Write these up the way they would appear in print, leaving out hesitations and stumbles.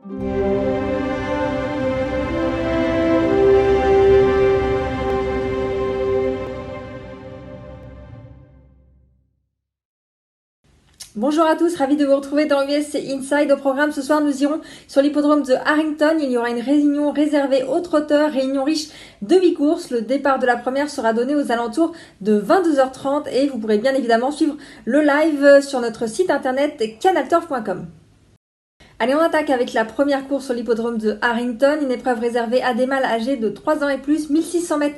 Bonjour à tous, ravi de vous retrouver dans USC Inside. Au programme ce soir, nous irons sur l'hippodrome de Harrington. Il y aura une réunion réservée aux trotteurs, réunion riche de 8 courses. Le départ de la première sera donné aux alentours de 22h30 et vous pourrez bien évidemment suivre le live sur notre site internet canalturf.com. Allez, on attaque avec la première course sur l'hippodrome de Harrington, une épreuve réservée à des mâles âgés de 3 ans et plus, 1600 mètres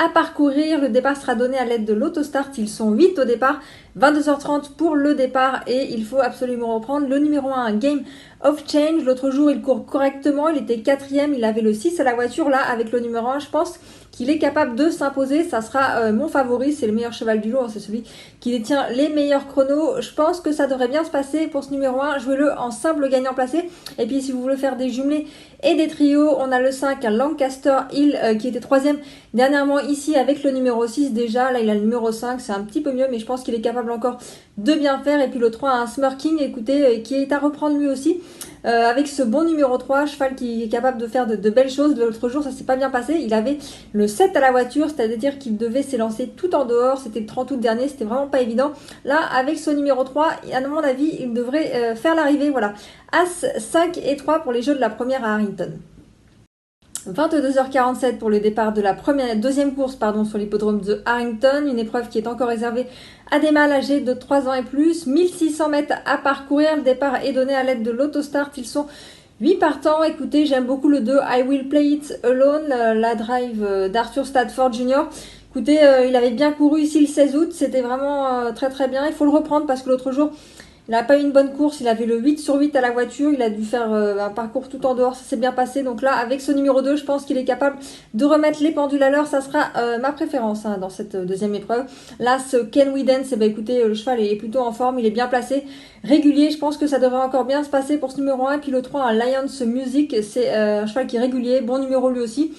à parcourir. Le départ sera donné à l'aide de l'autostart. Ils sont 8 au départ, 22h30 pour le départ et il faut absolument reprendre le numéro 1, Game of Change. L'autre jour, il court correctement, il était 4e, il avait le 6 à la voiture. Là, avec le numéro 1, je pense qu'il est capable de s'imposer. Ça sera mon favori, c'est le meilleur cheval du lot, c'est celui qui détient les meilleurs chronos. Je pense que ça devrait bien se passer pour ce numéro 1. Jouez-le en simple gagnant placé. Et puis si vous voulez faire des jumelés et des trios, on a le 5, un Lancaster Hill qui était 3e dernièrement ici avec le numéro 6 déjà. Là, il a le numéro 5, c'est un petit peu mieux, mais je pense qu'il est capable encore de bien faire. Et puis le 3, un Smirking, écoutez, qui est à reprendre lui aussi. Avec ce bon numéro 3, cheval qui est capable de faire de belles choses. L'autre jour, ça s'est pas bien passé. Il avait le 7 à la voiture, c'est-à-dire qu'il devait s'élancer tout en dehors. C'était le 30 août dernier, c'était vraiment pas évident. Là, avec ce numéro 3, à mon avis, il devrait faire l'arrivée. Voilà. As, 5 et 3 pour les jeux de la première à Harrington. 22h47 pour le départ de la deuxième course sur l'hippodrome de Harrington, une épreuve qui est encore réservée à des mâles âgés de 3 ans et plus, 1600 mètres à parcourir. Le départ est donné à l'aide de l'autostart. Ils sont 8 partants. Écoutez, j'aime beaucoup le 2, I Will Play It Alone, la drive d'Arthur Stafford Jr. Écoutez, il avait bien couru ici le 16 août, c'était vraiment très très bien. Il faut le reprendre parce que l'autre jour, il n'a pas eu une bonne course, il avait le 8 sur 8 à la voiture, il a dû faire un parcours tout en dehors, ça s'est bien passé. Donc là, avec ce numéro 2, je pense qu'il est capable de remettre les pendules à l'heure. Ça sera ma préférence dans cette deuxième épreuve. Là, ce Can We Dance, écoutez, le cheval est plutôt en forme, il est bien placé, régulier. Je pense que ça devrait encore bien se passer pour ce numéro 1. Et puis le 3, un Lions Music, c'est un cheval qui est régulier, bon numéro lui aussi.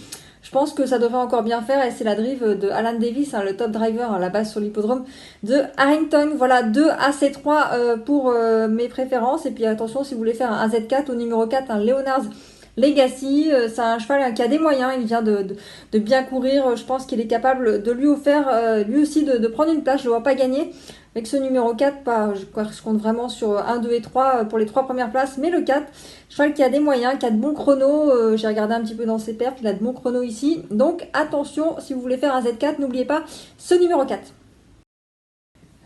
Je pense que ça devrait encore bien faire et c'est la drive de Alan Davis, le top driver à la base sur l'hippodrome de Harrington. Voilà, 2 AC3 pour mes préférences. Et puis attention, si vous voulez faire un Z4 au numéro 4, un Leonard's Legacy, c'est un cheval qui a des moyens, il vient de bien courir. Je pense qu'il est capable de lui offrir lui aussi de prendre une place. Je ne le vois pas gagner. Avec ce numéro 4, je compte vraiment sur 1, 2 et 3 pour les 3 premières places. Mais le 4, cheval qui a des moyens, qui a de bons chronos. J'ai regardé un petit peu dans ses perfs, il a de bons chronos ici. Donc attention, si vous voulez faire un Z4, n'oubliez pas ce numéro 4.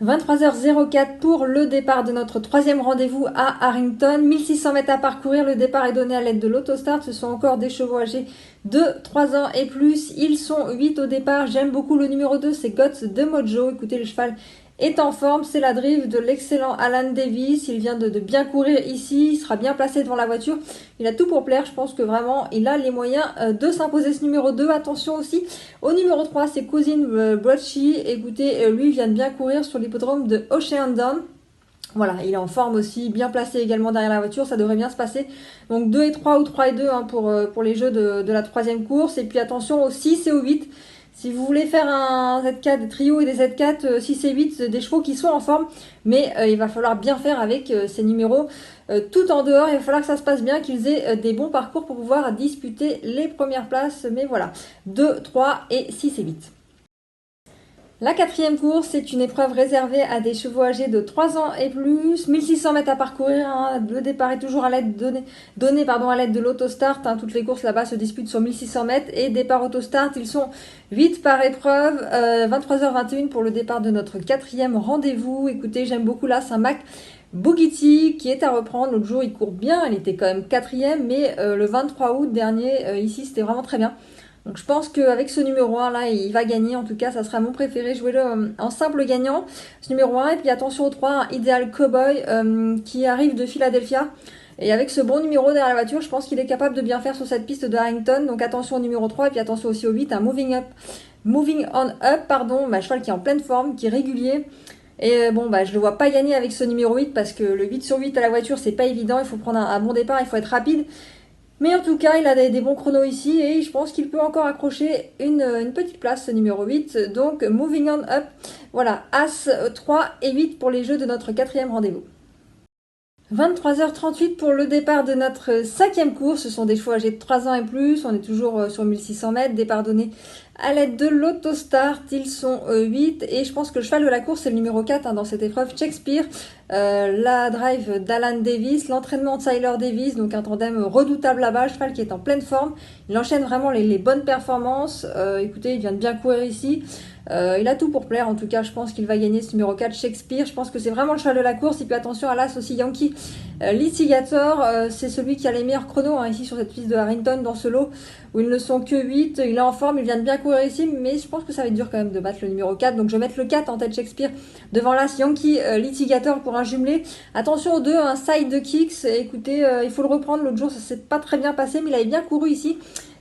23h04 pour le départ de notre troisième rendez-vous à Harrington. 1600 mètres à parcourir. Le départ est donné à l'aide de l'autostart. Ce sont encore des chevaux âgés de 3 ans et plus. Ils sont 8 au départ. J'aime beaucoup le numéro 2, c'est Guts de Mojo. Écoutez, le cheval est en forme, c'est la drive de l'excellent Alan Davis. Il vient de bien courir ici, il sera bien placé devant la voiture. Il a tout pour plaire, je pense que vraiment il a les moyens de s'imposer ce numéro 2. Attention aussi au numéro 3, c'est Cousin Brochy. Écoutez, lui vient de bien courir sur l'hippodrome de Oceandon. Voilà, il est en forme aussi, bien placé également derrière la voiture, ça devrait bien se passer. Donc 2 et 3 ou 3 et 2 pour les jeux de la troisième course. Et puis attention au 6 et au 8. Si vous voulez faire un Z4, des trios et des Z4, 6 et 8, des chevaux qui sont en forme, mais il va falloir bien faire avec ces numéros tout en dehors. Il va falloir que ça se passe bien, qu'ils aient des bons parcours pour pouvoir disputer les premières places. Mais voilà, 2, 3 et 6 et 8. La quatrième course, c'est une épreuve réservée à des chevaux âgés de 3 ans et plus. 1600 mètres à parcourir. Le départ est toujours à l'aide donné à l'aide de l'autostart. Toutes les courses là-bas se disputent sur 1600 mètres. Et départ autostart, ils sont 8 par épreuve. 23h21 pour le départ de notre quatrième rendez-vous. Écoutez, j'aime beaucoup là Saint-Mac Bogiti qui est à reprendre. L'autre jour, il court bien. Il était quand même 4e. Mais le 23 août dernier, ici, c'était vraiment très bien. Donc je pense qu'avec ce numéro 1 là, il va gagner. En tout cas, ça sera mon préféré. Jouez-le en simple gagnant, ce numéro 1. Et puis attention au 3, un Ideal Cowboy qui arrive de Philadelphia. Et avec ce bon numéro derrière la voiture, je pense qu'il est capable de bien faire sur cette piste de Harrington. Donc attention au numéro 3 et puis attention aussi au 8, un Moving On Up, cheval qui est en pleine forme, qui est régulier. Et je le vois pas gagner avec ce numéro 8 parce que le 8 sur 8 à la voiture, c'est pas évident. Il faut prendre un bon départ, il faut être rapide. Mais en tout cas, il a des bons chronos ici et je pense qu'il peut encore accrocher une petite place, ce numéro 8. Donc, Moving On Up. Voilà, As 3 et 8 pour les jeux de notre quatrième rendez-vous. 23h38 pour le départ de notre cinquième course. Ce sont des chevaux âgés de 3 ans et plus. On est toujours sur 1600 mètres. Départ donné à l'aide de l'autostart. Ils sont 8. Et je pense que le cheval de la course, c'est le numéro 4 dans cette épreuve, Shakespeare. La drive d'Alan Davis. L'entraînement de Tyler Davis. Donc un tandem redoutable là-bas. Cheval qui est en pleine forme. Il enchaîne vraiment les bonnes performances. Écoutez, il vient de bien courir ici. Il a tout pour plaire, en tout cas je pense qu'il va gagner ce numéro 4 Shakespeare, je pense que c'est vraiment le cheval de la course. Et puis attention à l'as aussi Yankee Litigator, c'est celui qui a les meilleurs chronos ici sur cette piste de Harrington dans ce lot où ils ne sont que 8, il est en forme, il vient de bien courir ici, mais je pense que ça va être dur quand même de battre le numéro 4, donc je vais mettre le 4 en tête Shakespeare devant l'as Yankee Litigator pour un jumelé. Attention aux deux, un side kicks, écoutez, il faut le reprendre, l'autre jour ça s'est pas très bien passé, mais il avait bien couru ici.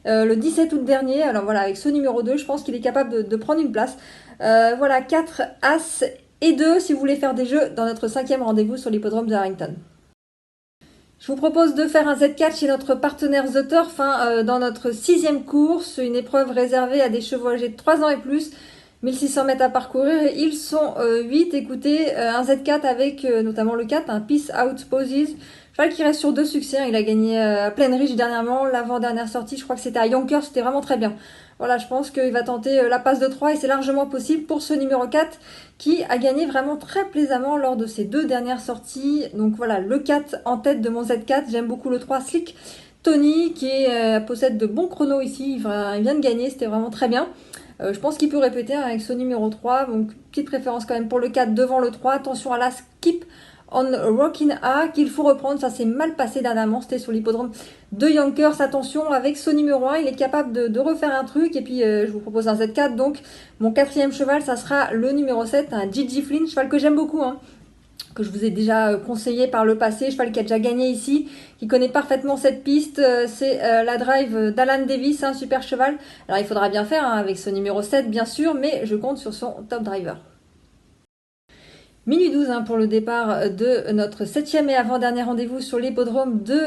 Le 17 août dernier, alors voilà, avec ce numéro 2, je pense qu'il est capable de prendre une place. Voilà, 4 As et 2 si vous voulez faire des jeux dans notre cinquième rendez-vous sur l'hippodrome de Harrington. Je vous propose de faire un Z4 chez notre partenaire The Turf dans notre sixième course, une épreuve réservée à des chevaux âgés de 3 ans et plus, 1600 mètres à parcourir, ils sont 8, écoutez, un Z4 avec notamment le 4, un Peace Out Poses, cheval qui reste sur 2 succès, il a gagné à Pleine Riche dernièrement, l'avant-dernière sortie, je crois que c'était à Yonkers, c'était vraiment très bien. Voilà, je pense qu'il va tenter la passe de 3 et c'est largement possible pour ce numéro 4 qui a gagné vraiment très plaisamment lors de ses 2 dernières sorties. Donc voilà, le 4 en tête de mon Z4, j'aime beaucoup le 3 Slick Tony qui possède de bons chronos ici, il vient de gagner, c'était vraiment très bien. Je pense qu'il peut répéter avec ce numéro 3, donc petite préférence quand même pour le 4 devant le 3. Attention à la Skip on Rockin' A qu'il faut reprendre, ça s'est mal passé dernièrement, c'était sur l'hippodrome de Yonkers. Attention avec ce numéro 1, il est capable de refaire un truc. Et puis je vous propose un Z4, donc mon quatrième cheval ça sera le numéro 7, un Gigi Flynn, cheval que j'aime beaucoup que je vous ai déjà conseillé par le passé, cheval qui a déjà gagné ici, qui connaît parfaitement cette piste, c'est la drive d'Alan Davis, un super cheval. Alors il faudra bien faire avec ce numéro 7 bien sûr, mais je compte sur son top driver. Minuit 12 pour le départ de notre 7e et avant-dernier rendez-vous sur l'hippodrome de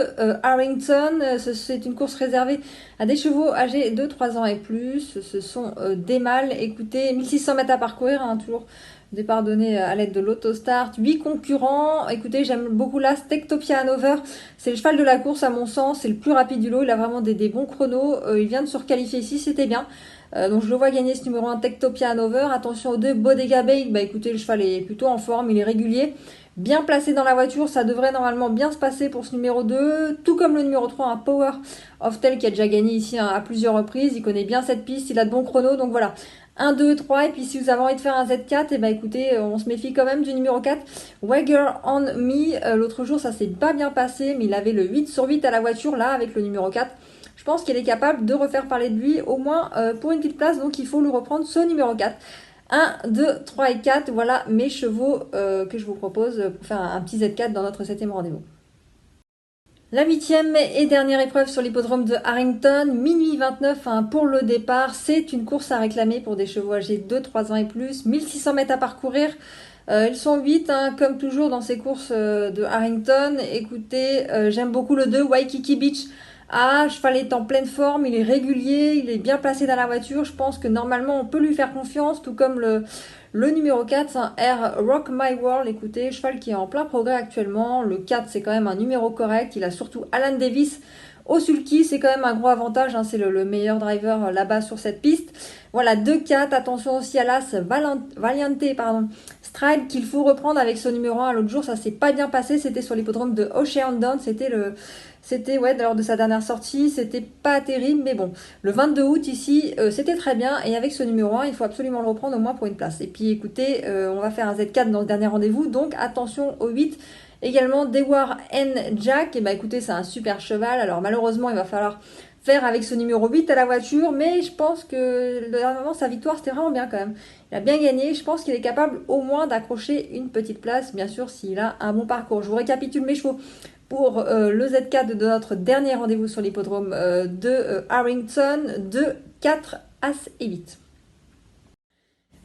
Harrington. C'est une course réservée à des chevaux âgés de 3 ans et plus. Ce sont des mâles. Écoutez, 1600 mètres à parcourir, toujours départ donné à l'aide de l'autostart. 8 concurrents. Écoutez, j'aime beaucoup là Techtopia Hanover. C'est le cheval de la course à mon sens. C'est le plus rapide du lot. Il a vraiment des bons chronos. Il vient de se requalifier ici, c'était bien. Donc je le vois gagner ce numéro 1 Techtopia Hanover. Attention aux 2 Bodega Bay. Écoutez, le cheval est plutôt en forme, il est régulier. Bien placé dans la voiture, ça devrait normalement bien se passer pour ce numéro 2. Tout comme le numéro 3, un Power of Tel qui a déjà gagné ici à plusieurs reprises. Il connaît bien cette piste, il a de bons chronos. Donc voilà, 1, 2, 3. Et puis si vous avez envie de faire un Z4, écoutez, on se méfie quand même du numéro 4. Wagger on Me. L'autre jour, ça s'est pas bien passé, mais il avait le 8 sur 8 à la voiture là avec le numéro 4. Je pense qu'il est capable de refaire parler de lui au moins pour une petite place, donc il faut le reprendre ce numéro 4. 1, 2, 3 et 4, voilà mes chevaux que je vous propose pour faire un petit Z4 dans notre 7e rendez-vous. La 8e et dernière épreuve sur l'hippodrome de Harrington, minuit 29 pour le départ. C'est une course à réclamer pour des chevaux âgés de 3 ans et plus, 1600 mètres à parcourir. Ils sont 8, comme toujours dans ces courses de Harrington. Écoutez, j'aime beaucoup le 2, Waikiki Beach. Cheval est en pleine forme, il est régulier, il est bien placé dans la voiture. Je pense que normalement on peut lui faire confiance, tout comme le numéro 4, Air Rock My World. Écoutez, cheval qui est en plein progrès actuellement. Le 4 c'est quand même un numéro correct, il a surtout Alan Davis au sulky, c'est quand même un gros avantage, c'est le meilleur driver là-bas sur cette piste. Voilà, 2-4, attention aussi à l'as Valiante, Stride qu'il faut reprendre avec ce numéro 1. L'autre jour ça s'est pas bien passé, c'était sur l'hippodrome de Oceandon, c'était lors de sa dernière sortie, c'était pas terrible, mais bon, le 22 août ici, c'était très bien, et avec ce numéro 1, il faut absolument le reprendre au moins pour une place. Et puis écoutez, on va faire un Z4 dans le dernier rendez-vous, donc attention au 8. Également, Dewar N. Jack, écoutez, c'est un super cheval, alors malheureusement, il va falloir faire avec ce numéro 8 à la voiture, mais je pense que dernièrement, sa victoire, c'était vraiment bien quand même. Il a bien gagné, je pense qu'il est capable au moins d'accrocher une petite place, bien sûr, s'il a un bon parcours. Je vous récapitule mes chevaux pour le Z4 de notre dernier rendez-vous sur l'hippodrome de Harrington, 2, 4, As et 8.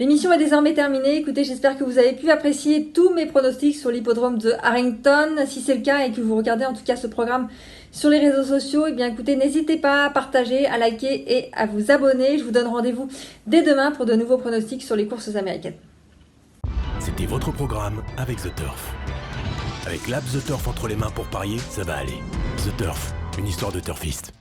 L'émission est désormais terminée. Écoutez, j'espère que vous avez pu apprécier tous mes pronostics sur l'hippodrome de Harrington. Si c'est le cas et que vous regardez en tout cas ce programme sur les réseaux sociaux, écoutez, n'hésitez pas à partager, à liker et à vous abonner. Je vous donne rendez-vous dès demain pour de nouveaux pronostics sur les courses américaines. C'était votre programme avec The Turf. Avec l'app The Turf entre les mains pour parier, ça va aller. The Turf, une histoire de turfiste.